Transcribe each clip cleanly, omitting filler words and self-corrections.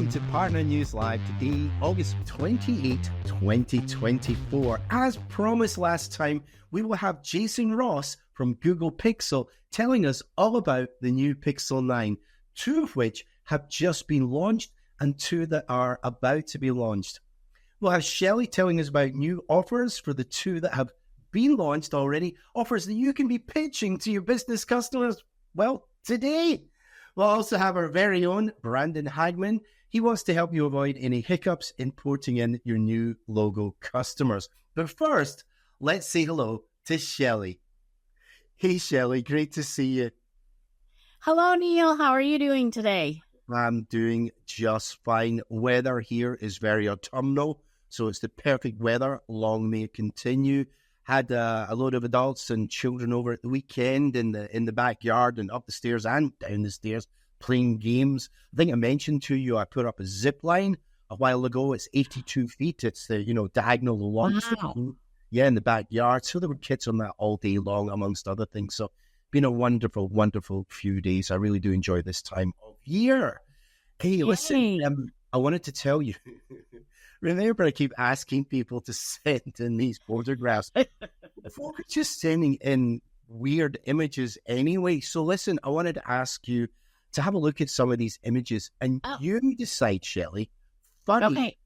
welcome to Partner News Live today, August 28, 2024. As promised last time, we will have Jason Ross from Google Pixel telling us all about the new Pixel 9, two of which have just been launched and two that are about to be launched. We'll have Shellie telling us about new offers for the two that have been launched already, offers that you can be pitching to your business customers, well, today. We'll also have our very own Branson Hagmann. He wants to help you avoid any hiccups in porting in your new logo customers. But first, let's say hello to Shellie. Hey, Shellie, great to see you. Hello, Neil. How are you doing today? I'm doing just fine. Weather here is very autumnal, so it's the perfect weather. Long may it continue. Had a load of adults and children over at the weekend in the backyard and up the stairs and down the stairs playing games. I think I mentioned to you I put up a zip line a while ago. It's 82 feet. It's the diagonal launch. Wow. Yeah, in the backyard. So there were kids on that all day long, amongst other things. So been a wonderful, wonderful few days. I really do enjoy this time of year. Hey, listen, I wanted to tell you. Remember, I keep asking people to send in these photographs. We're just sending in weird images anyway. So listen, I wanted to ask you to have a look at some of these images and you decide, Shellie, funny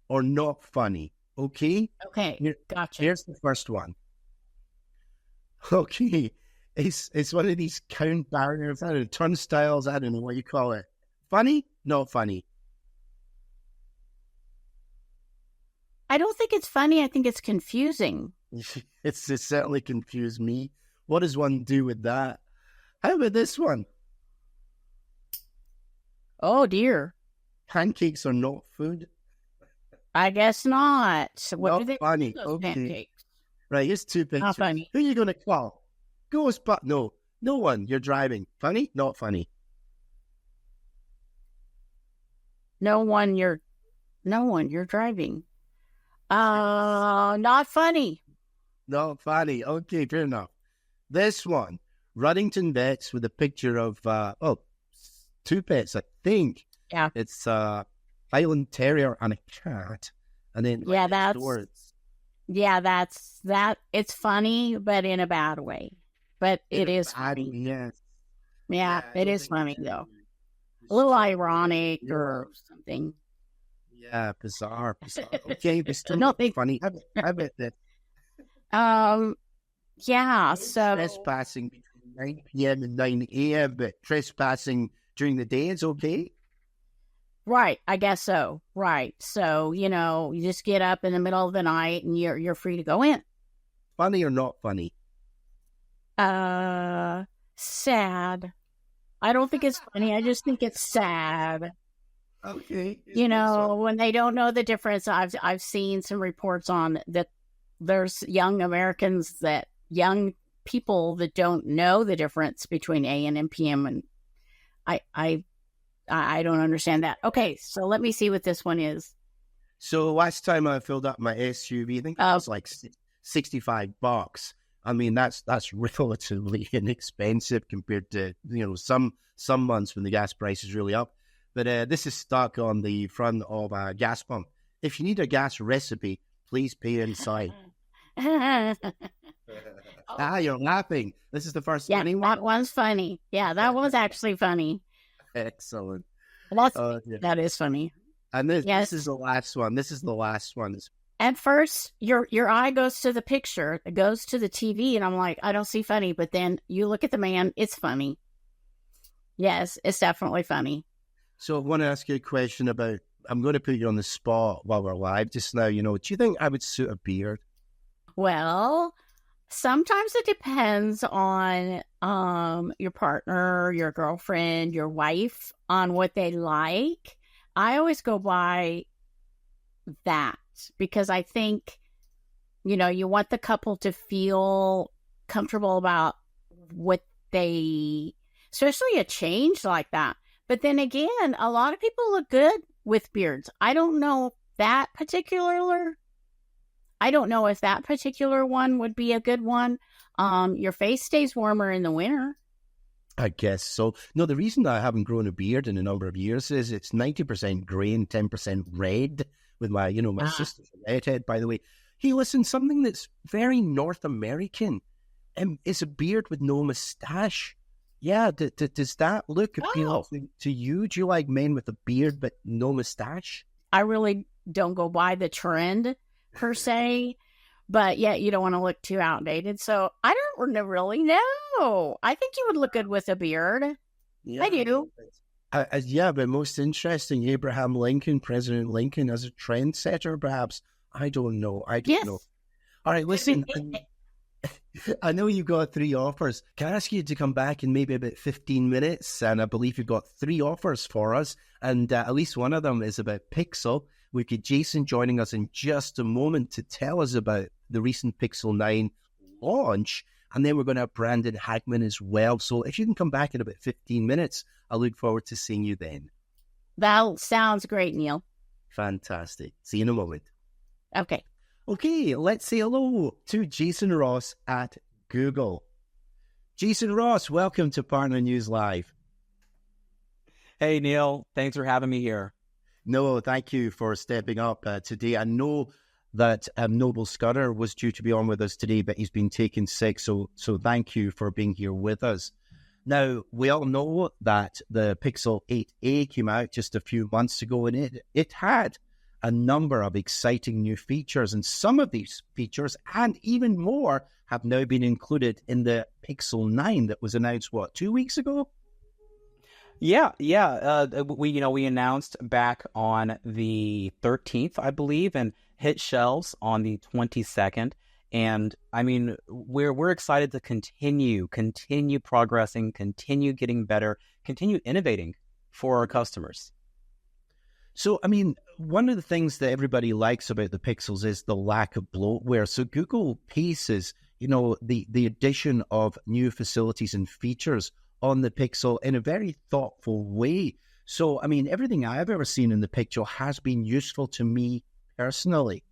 or not funny. Okay? Okay, gotcha. Here's the first one. Okay. It's one of these count barriers, I don't know, turnstiles, I don't know what you call it. Funny? Not funny. I don't think it's funny. I think it's confusing. It certainly confused me. What does one do with that? How about this one? Oh, dear. Pancakes are not food? I guess not. What not do they funny. do, Okay. pancakes? Right, here's two pictures. Not funny. Who are you going to call? Ghost, but no one. You're driving. Funny? Not funny. No one. You're driving. Not funny. Not funny. Okay, fair enough. This one, Ruddington Vets with a picture of two pets, I think. Yeah. It's Highland Terrier and a cat, and then that's that. It's funny, but in a bad way. But it is funny. Yes. Yeah, it is funny though. A little ironic or something. Yeah, bizarre. Okay, but still Nothing funny. How about that? Yeah, so trespassing between 9 p.m. and 9 a.m., but trespassing during the day is okay? Right, I guess so. Right. So, you just get up in the middle of the night and you're free to go in. Funny or not funny? Sad. I don't think it's funny. I just think it's sad. Okay. When they don't know the difference, I've seen some reports on that there's young people that don't know the difference between AM and PM, and I don't understand that. Okay, so let me see what this one is. So last time I filled up my SUV, I think it was like $65. I mean, that's relatively inexpensive compared to some months when the gas price is really up. But this is stuck on the front of a gas pump. If you need a gas recipe, please pay inside. You're laughing. This is the first funny one? That one's funny. Yeah, that was actually funny. Excellent. That is funny. And this is the last one. This is the last one. At first, your eye goes to the picture. It goes to the TV, and I'm like, I don't see funny. But then you look at the man. It's funny. Yes, it's definitely funny. So I want to ask you a question about, I'm going to put you on the spot while we're live just now. Do you think I would suit a beard? Well, sometimes it depends on your partner, your girlfriend, your wife, on what they like. I always go by that because I think, you want the couple to feel comfortable about what especially a change like that. But then again, a lot of people look good with beards. I don't know if that particular one would be a good one. Your face stays warmer in the winter. I guess so. No, the reason I haven't grown a beard in a number of years is it's 90% gray and 10% red with my, my sister's a redhead, by the way. Hey, listen, something that's very North American is a beard with no mustache. Yeah, does that look appealing to you? Do you like men with a beard but no mustache? I really don't go by the trend per se, but yet you don't want to look too outdated. So I don't really know. I think you would look good with a beard. Yeah, I do. Yeah, but most interesting, Abraham Lincoln, President Lincoln, as a trendsetter, perhaps. I don't know. I don't know. All right, listen. I know you've got 3 offers. Can I ask you to come back in maybe about 15 minutes? And I believe you've got 3 offers for us. And at least one of them is about Pixel. We've got Jason joining us in just a moment to tell us about the recent Pixel 9 launch. And then we're going to have Branson Hagmann as well. So if you can come back in about 15 minutes, I look forward to seeing you then. That sounds great, Neil. Fantastic. See you in a moment. Okay. Okay, let's say hello to Jason Ross at Google. Jason Ross, welcome to Partner News Live. Hey, Neil. Thanks for having me here. No, thank you for stepping up today. I know that Noble Scudder was due to be on with us today, but he's been taken sick, so thank you for being here with us. Now, we all know that the Pixel 8a came out just a few months ago, and it had a number of exciting new features, and some of these features, and even more, have now been included in the Pixel 9 that was announced, 2 weeks ago? Yeah. We announced back on the 13th, I believe, and hit shelves on the 22nd. And I mean, we're excited to continue progressing, continue getting better, continue innovating for our customers. So, I mean, one of the things that everybody likes about the Pixels is the lack of bloatware. So Google paces, the addition of new facilities and features on the Pixel in a very thoughtful way. So, I mean, everything I've ever seen in the Pixel has been useful to me personally.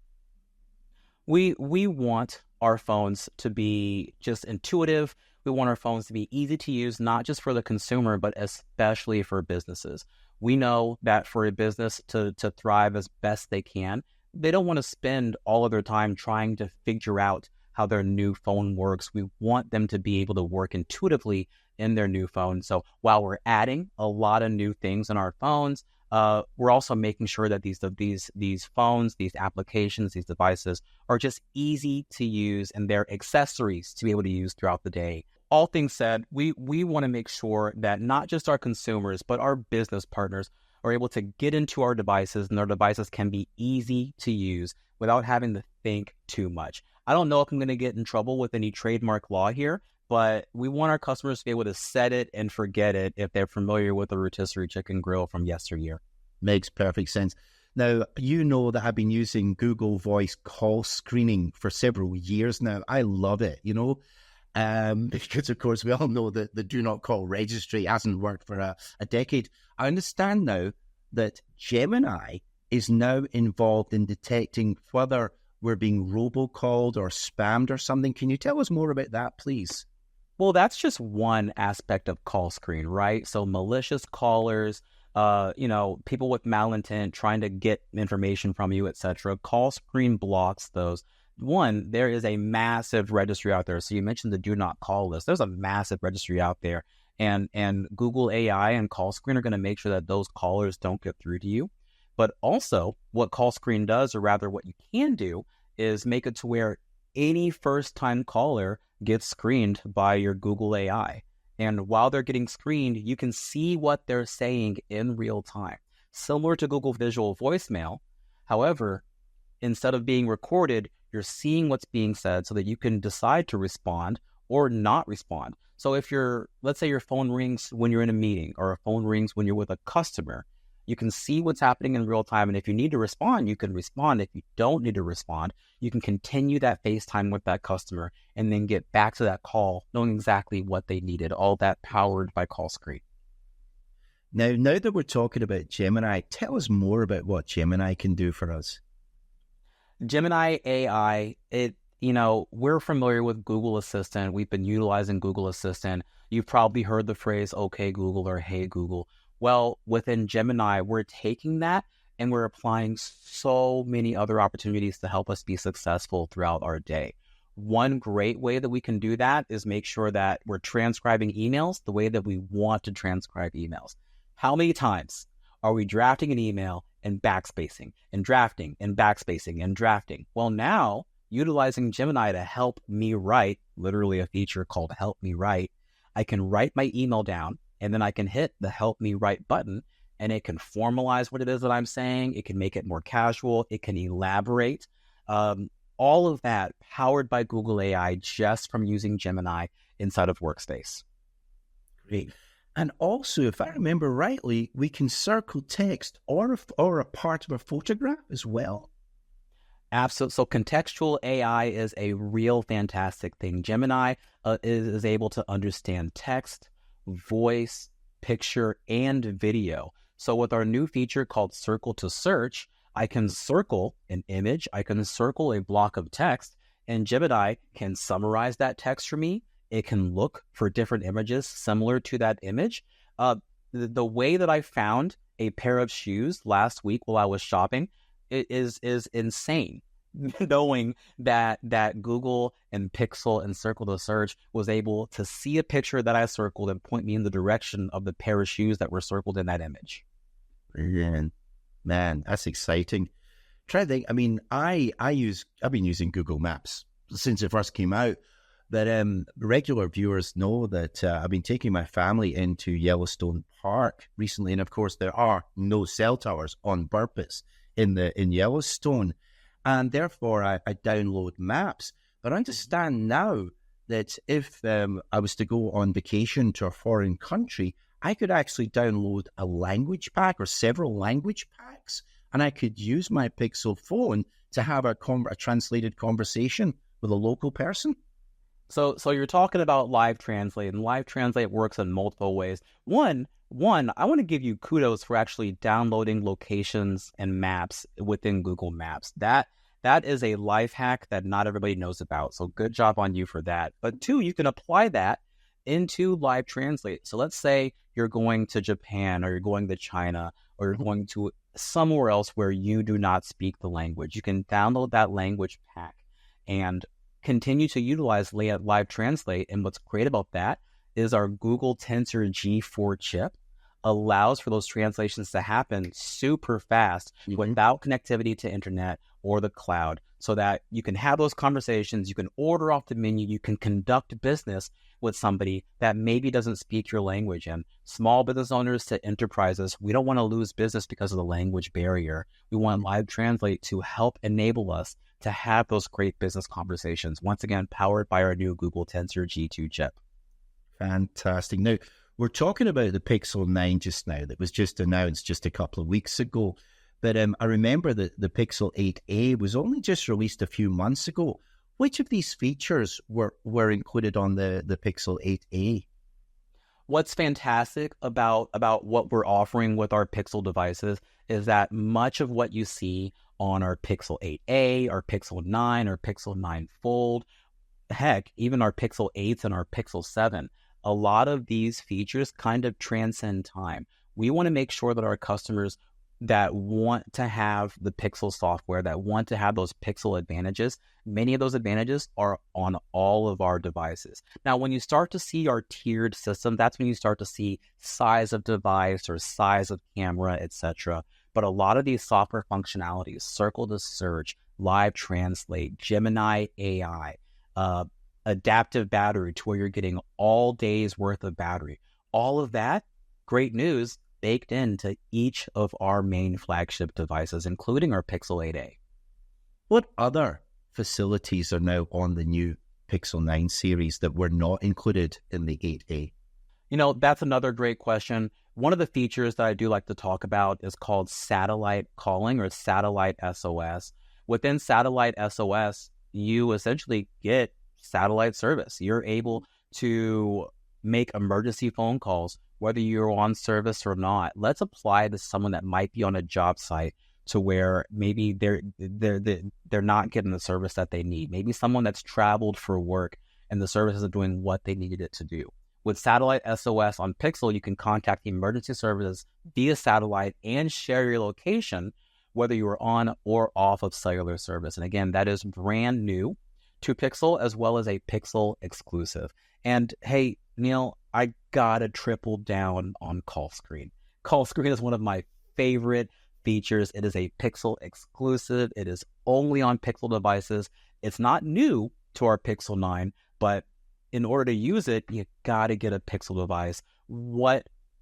We want our phones to be just intuitive. We want our phones to be easy to use, not just for the consumer, but especially for businesses. We know that for a business to thrive as best they can, they don't want to spend all of their time trying to figure out how their new phone works. We want them to be able to work intuitively in their new phone. So while we're adding a lot of new things in our phones, we're also making sure that these phones, these applications, these devices are just easy to use and they're accessories to be able to use throughout the day. All things said, we want to make sure that not just our consumers, but our business partners are able to get into our devices and our devices can be easy to use without having to think too much. I don't know if I'm going to get in trouble with any trademark law here, but we want our customers to be able to set it and forget it if they're familiar with the rotisserie chicken grill from yesteryear. Makes perfect sense. Now, you know that I've been using Google Voice call screening for several years now. I love it, because, of course, we all know that the do not call registry hasn't worked for a decade. I understand now that Gemini is now involved in detecting whether we're being robocalled or spammed or something. Can you tell us more about that, please? Well, that's just one aspect of call screen, right? So malicious callers, people with malintent trying to get information from you, etc. Call screen blocks those. One, there is a massive registry out there. So you mentioned the do not call list. There's a massive registry out there. And Google AI and call screen are going to make sure that those callers don't get through to you. But also what call screen does, or rather what you can do, is make it to where any first-time caller gets screened by your Google AI. And while they're getting screened, you can see what they're saying in real time. Similar to Google Visual Voicemail. However, instead of being recorded, you're seeing what's being said so that you can decide to respond or not respond. So if let's say your phone rings when you're in a meeting or a phone rings when you're with a customer, you can see what's happening in real time. And if you need to respond, you can respond. If you don't need to respond, you can continue that FaceTime with that customer and then get back to that call knowing exactly what they needed, all that powered by call screen. Now that we're talking about Gemini, tell us more about what Gemini can do for us. Gemini AI, we're familiar with Google Assistant. We've been utilizing Google Assistant. You've probably heard the phrase, okay, Google, or hey, Google. Well, within Gemini, we're taking that and we're applying so many other opportunities to help us be successful throughout our day. One great way that we can do that is make sure that we're transcribing emails the way that we want to transcribe emails. How many times are we drafting an email and backspacing and drafting and backspacing and drafting? Well, now, utilizing Gemini to help me write, literally a feature called Help Me Write, I can write my email down and then I can hit the Help Me Write button and it can formalize what it is that I'm saying. It can make it more casual. It can elaborate. All of that powered by Google AI just from using Gemini inside of Workspace. Great. And also, if I remember rightly, we can circle text or a part of a photograph as well. Absolutely. So contextual AI is a real fantastic thing. Gemini is able to understand text, voice, picture, and video. So with our new feature called Circle to Search, I can circle an image, I can circle a block of text, and Gemini can summarize that text for me. It can look for different images similar to that image. The way that I found a pair of shoes last week while I was shopping is insane. Knowing that Google and Pixel and Circle to Search was able to see a picture that I circled and point me in the direction of the pair of shoes that were circled in that image. Brilliant. Man, that's exciting. Try to think. I mean, I've been using Google Maps since it first came out, but regular viewers know that I've been taking my family into Yellowstone Park recently, and of course there are no cell towers on purpose in Yellowstone, and therefore I download maps. But I understand now that if I was to go on vacation to a foreign country, I could actually download a language pack or several language packs, and I could use my Pixel phone to have a translated conversation with a local person. So you're talking about Live Translate, and Live Translate works in multiple ways. One, I want to give you kudos for actually downloading locations and maps within Google Maps. That is a life hack that not everybody knows about. So good job on you for that. But two, you can apply that into Live Translate. So let's say you're going to Japan or you're going to China or you're going to somewhere else where you do not speak the language. You can download that language pack and continue to utilize Live Translate. And what's great about that is our Google Tensor G4 chip allows for those translations to happen super fast without connectivity to internet or the cloud, so that you can have those conversations, you can order off the menu, you can conduct business with somebody that maybe doesn't speak your language. And small business owners to enterprises, we don't want to lose business because of the language barrier. We want Live Translate to help enable us to have those great business conversations. Once again, powered by our new Google Tensor G2 chip. Fantastic. Now, we're talking about the Pixel 9 just now that was just announced just a couple of weeks ago. But I remember that the Pixel 8a was only just released a few months ago. Which of these features were included on the Pixel 8a? What's fantastic about what we're offering with our Pixel devices is that much of what you see on our Pixel 8a, our Pixel 9, our Pixel 9 Fold, heck, even our Pixel 8s and our Pixel 7, a lot of these features kind of transcend time. We want to make sure that our customers that want to have the Pixel software, that want to have those Pixel advantages, many of those advantages are on all of our devices. Now, when you start to see our tiered system, that's when you start to see size of device or size of camera, etc. But a lot of these software functionalities, Circle to Search, Live Translate, Gemini AI, adaptive battery to where you're getting all days worth of battery, all of that, great news, baked into each of our main flagship devices, including our Pixel 8a. What other facilities are now on the new Pixel 9 series that were not included in the 8a? That's another great question. One of the features that I do like to talk about is called satellite calling or satellite SOS. Within satellite SOS, you essentially get satellite service. You're able to make emergency phone calls, whether you're on service or not. Let's apply to someone that might be on a job site to where maybe they're not getting the service that they need. Maybe someone that's traveled for work and the service isn't doing what they needed it to do. With Satellite SOS on Pixel, you can contact the emergency services via satellite and share your location, whether you are on or off of cellular service. And again, that is brand new to Pixel, as well as a Pixel exclusive. And hey, Neil, I gotta triple down on call screen. Call screen is one of my favorite features. It is a Pixel exclusive. It is only on Pixel devices. It's not new to our Pixel 9, but in order to use it, you got to get a Pixel device.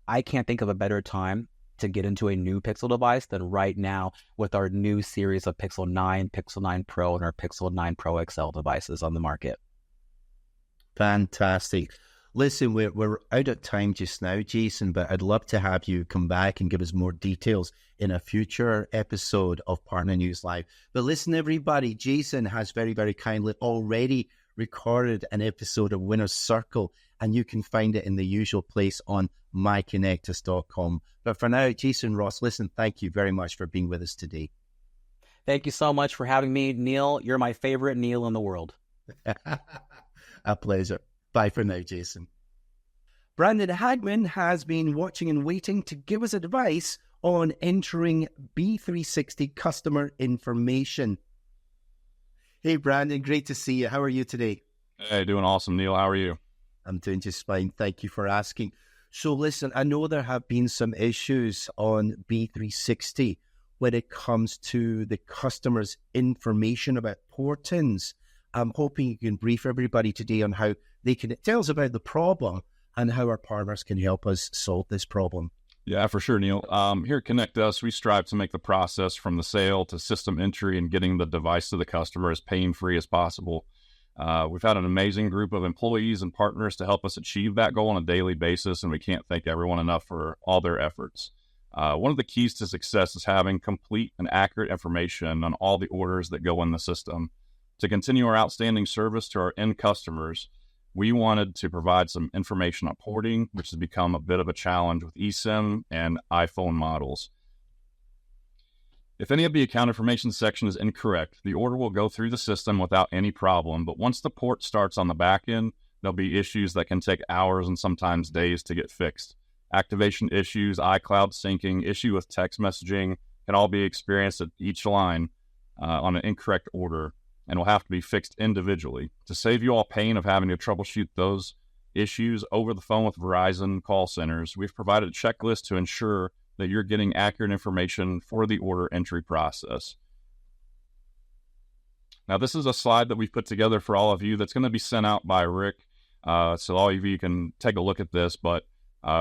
I can't think of a better time to get into a new Pixel device than right now with our new series of Pixel 9, Pixel 9 Pro, and our Pixel 9 Pro XL devices on the market. Fantastic. Listen, we're out of time just now, Jason, but I'd love to have you come back and give us more details in a future episode of Partner News Live. But listen, everybody, Jason has very, very kindly already recorded an episode of Winner's Circle, and you can find it in the usual place on myconnectus.com. But for now, Jason Ross, listen, thank you very much for being with us today. Thank you so much for having me, Neil. You're my favorite Neil in the world. A pleasure. Bye for now, Jason. Branson Hagmann has been watching and waiting to give us advice on entering B360 customer information. Hey, Branson, great to see you. How are you today? Hey, doing awesome, Neil. How are you? I'm doing just fine. Thank you for asking. So listen, I know there have been some issues on B360 when it comes to the customer's information about port-ins. I'm hoping you can brief everybody today on how they can tell us about the problem and how our partners can help us solve this problem. Yeah, for sure, Neil. Here at Connect Us, we strive to make the process from the sale to system entry and getting the device to the customer as pain-free as possible. We've had an amazing group of employees and partners to help us achieve that goal on a daily basis, and we can't thank everyone enough for all their efforts. One of the keys to success is having complete and accurate information on all the orders that go in the system. To continue our outstanding service to our end customers, we wanted to provide some information on porting, which has become a bit of a challenge with eSIM and iPhone models. If any of the account information section is incorrect, the order will go through the system without any problem, but once the port starts on the back end, there'll be issues that can take hours and sometimes days to get fixed. Activation issues, iCloud syncing, issue with text messaging can all be experienced at each line on an incorrect order, and will have to be fixed individually. To save you all pain of having to troubleshoot those issues over the phone with Verizon call centers, we've provided a checklist to ensure that you're getting accurate information for the order entry process. Now, this is a slide that we've put together for all of you that's going to be sent out by Rick, so all of you can take a look at this, but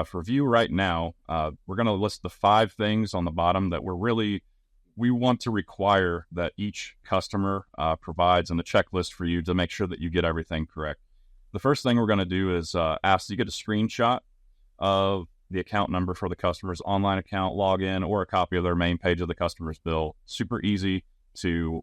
for view right now, we're going to list the 5 things on the bottom that we want to require that each customer provides in the checklist for you to make sure that you get everything correct. The first thing we're going to do is ask you get a screenshot of the account number for the customer's online account, login, or a copy of their main page of the customer's bill. Super easy to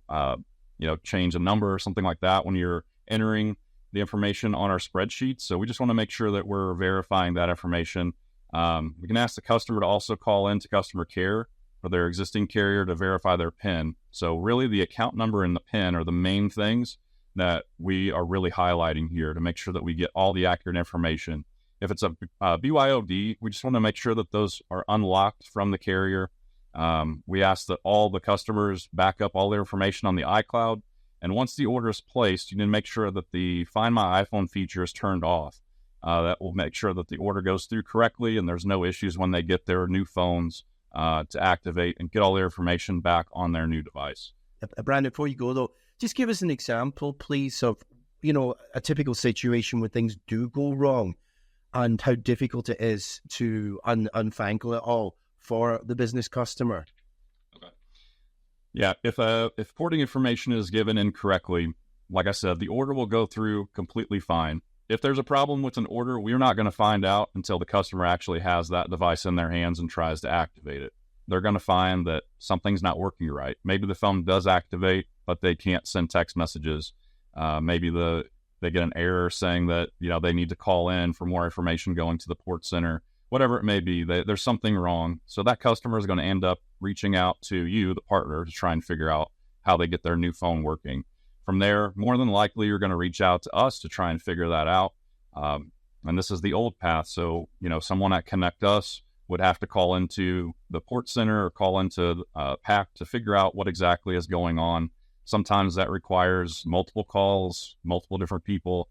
change a number or something like that when you're entering the information on our spreadsheet. So we just want to make sure that we're verifying that information. We can ask the customer to also call in to customer care for their existing carrier to verify their PIN. So really the account number and the PIN are the main things that we are really highlighting here to make sure that we get all the accurate information. If it's a BYOD, we just want to make sure that those are unlocked from the carrier. We ask that all the customers back up all their information on the iCloud. And once the order is placed, you need to make sure that the Find My iPhone feature is turned off. That will make sure that the order goes through correctly and there's no issues when they get their new phones to activate and get all their information back on their new device. Branson, before you go though, just give us an example, please, of a typical situation where things do go wrong and how difficult it is to unfangle it all for the business customer. Okay. Yeah, if porting information is given incorrectly, like I said, the order will go through completely fine. If there's a problem with an order, we're not going to find out until the customer actually has that device in their hands and tries to activate it. They're going to find that something's not working right. Maybe the phone does activate, but they can't send text messages. Maybe they get an error saying that they need to call in for more information going to the port center, whatever it may be, there's something wrong. So that customer is going to end up reaching out to you, the partner, to try and figure out how they get their new phone working. From there, more than likely, you're going to reach out to us to try and figure that out. And this is the old path. So, someone at Connect Us would have to call into the port center or call into PAC to figure out what exactly is going on. Sometimes that requires multiple calls, multiple different people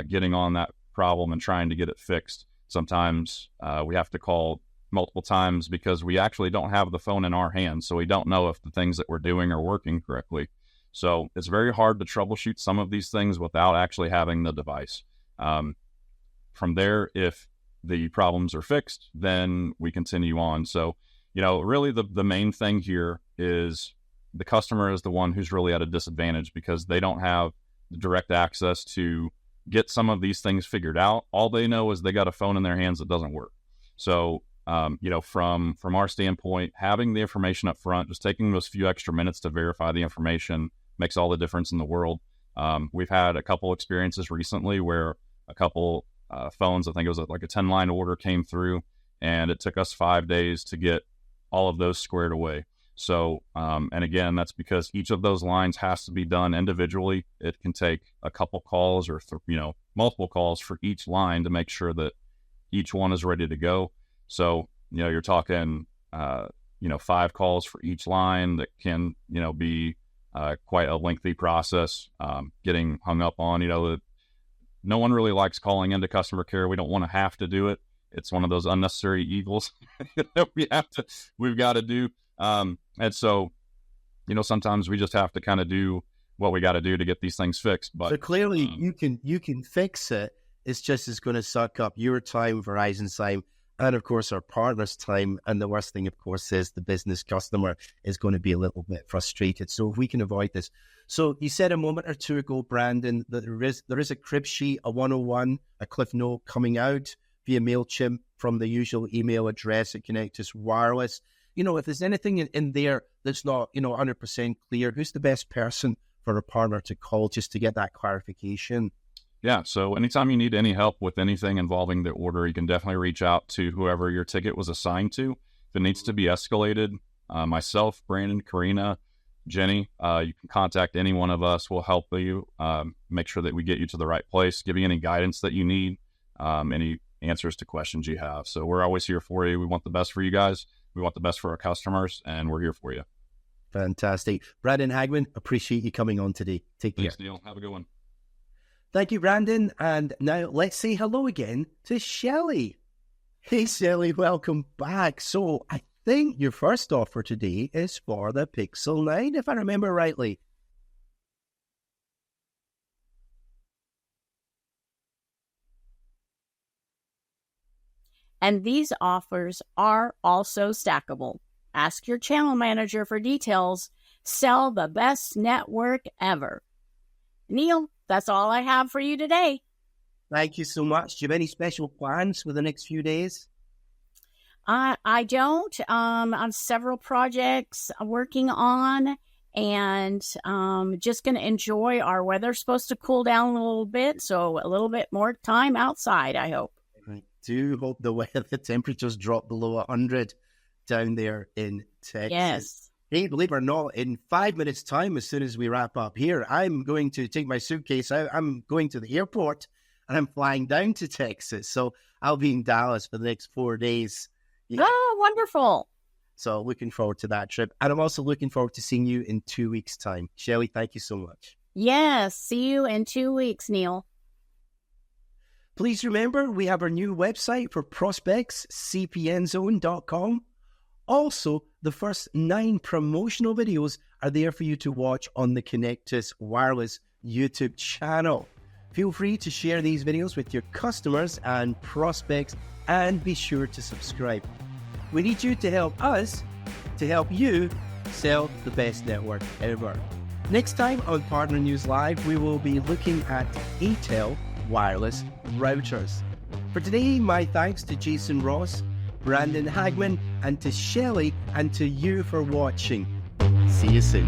getting on that problem and trying to get it fixed. Sometimes we have to call multiple times because we actually don't have the phone in our hands, so we don't know if the things that we're doing are working correctly. So it's very hard to troubleshoot some of these things without actually having the device. From there, if the problems are fixed, then we continue on. So, really the main thing here is the customer is the one who's really at a disadvantage because they don't have the direct access to get some of these things figured out. All they know is they got a phone in their hands that doesn't work. So, from our standpoint, having the information up front, just taking those few extra minutes to verify the information makes all the difference in the world. We've had a couple experiences recently where a couple phones, I think it was like a 10-line order came through, and it took us 5 days to get all of those squared away. So, and again, that's because each of those lines has to be done individually. It can take a couple calls or, multiple calls for each line to make sure that each one is ready to go. So, you're talking, 5 calls for each line that can, be quite a lengthy process, getting hung up on. No one really likes calling into customer care. We don't want to have to do it. It's one of those unnecessary evils that we've got to do. And so, sometimes we just have to kind of do what we got to do to get these things fixed. But so clearly you can fix it. It's just, it's going to suck up your time, Verizon's time, and of course our partner's time. And the worst thing, of course, is the business customer is going to be a little bit frustrated. So if we can avoid this. So you said a moment or two ago, Brandon, that there is a crib sheet, a 101, a cliff note coming out via MailChimp from the usual email address at Connectus Wireless. If there's anything in there that's not, 100% clear, who's the best person for a partner to call just to get that clarification? Yeah, so anytime you need any help with anything involving the order, you can definitely reach out to whoever your ticket was assigned to. If it needs to be escalated, myself, Brandon, Karina, Jenny, you can contact any one of us. We'll help you make sure that we get you to the right place, give you any guidance that you need, any answers to questions you have. So we're always here for you. We want the best for you guys. We want the best for our customers, and we're here for you. Fantastic. Branson Hagmann, appreciate you coming on today. Take care. Thanks, Neil. Have a good one. Thank you, Brandon. And now let's say hello again to Shellie. Hey, Shellie, welcome back. So I think your first offer today is for the Pixel 9, if I remember rightly. And these offers are also stackable. Ask your channel manager for details. Sell the best network ever. Neil, that's all I have for you today. Thank you so much. Do you have any special plans for the next few days? I don't. I have several projects working on, and just going to enjoy. Our weather's supposed to cool down a little bit, so a little bit more time outside, I hope. I do hope the temperatures drop below 100 down there in Texas. Yes. Hey, believe it or not, in 5 minutes' time, as soon as we wrap up here, I'm going to take my suitcase out. I'm going to the airport, and I'm flying down to Texas. So I'll be in Dallas for the next 4 days. Yeah. Oh, wonderful. So looking forward to that trip. And I'm also looking forward to seeing you in 2 weeks' time. Shellie, thank you so much. Yes. See you in 2 weeks, Neil. Please remember, we have our new website for prospects, CPNzone.com. Also, the first 9 promotional videos are there for you to watch on the Connectus Wireless YouTube channel. Feel free to share these videos with your customers and prospects, and be sure to subscribe. We need you to help us to help you sell the best network ever. Next time on Partner News Live, we will be looking at ATEL wireless routers. For today, my thanks to Jason Ross, Branson Hagmann, and to Shellie, and to you for watching. See you soon.